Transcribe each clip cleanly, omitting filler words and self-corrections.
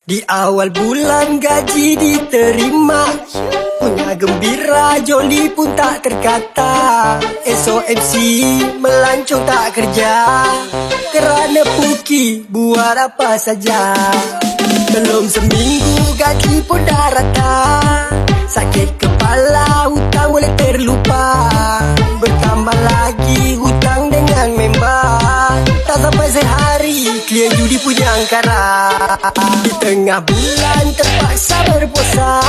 Di awal bulan gaji diterima, punya gembira joli pun tak terkata. SOMC melancong tak kerja, kerana Puki buat apa saja. Belum seminggu gaji pun dah rata, sakit kepala hutang boleh terlupa. Bertambah lagi hutang dengan member, tak sampai sehari clear judi punya angkara. Di tengah bulan terpaksa berpuasa,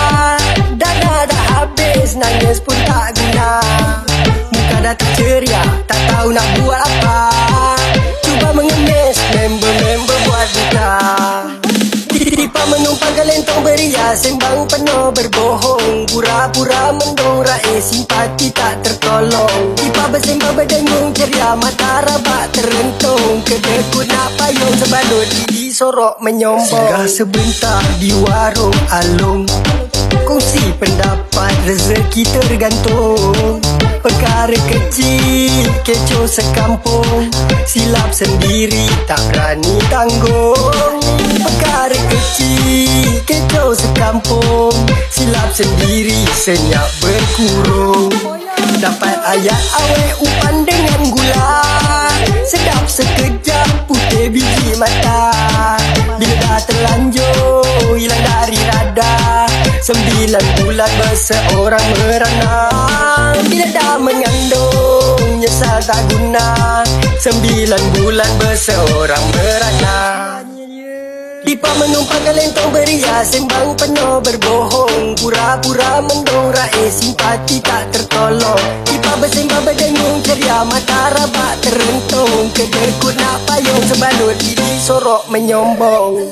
dana dah habis nangis pun tak guna. Muka dah terceria tak tahu nak buat apa, cuba mengemis member-member buat buka. Tipa menumpang ke lentong beria, sembang penuh berbohong, pura-pura mendongrai simpati tak tertolong. Tipa bersembang berdengung ceria, mata rabak terentung, kedekut nak payung sebalut gigi sorok menyombong. Singgah sebentar di warung alung, kongsi pendapat rezeki tergantung. Perkara kecil kecoh sekampung, silap sendiri tak berani tanggung. Perkara kecil kecoh sekampung, silap sendiri senyap berkurung. Dapat ayat awet umpan dengan gula, sedap sekejap putih biji mata. Bila dah terlanjur hilang dari radar, 9 bulan berseorang merana. Bila dah mengandung nyesal tak guna, 9 bulan berseorang merana. Tipa menumpang ke lentong beria, sembang penuh berbohong, pura-pura mendongrai simpati tak tertolong. Tipa bersembang berdengung ceria, mata rabak terentung, kedekut nak payung sebalut gigi sorok menyombong.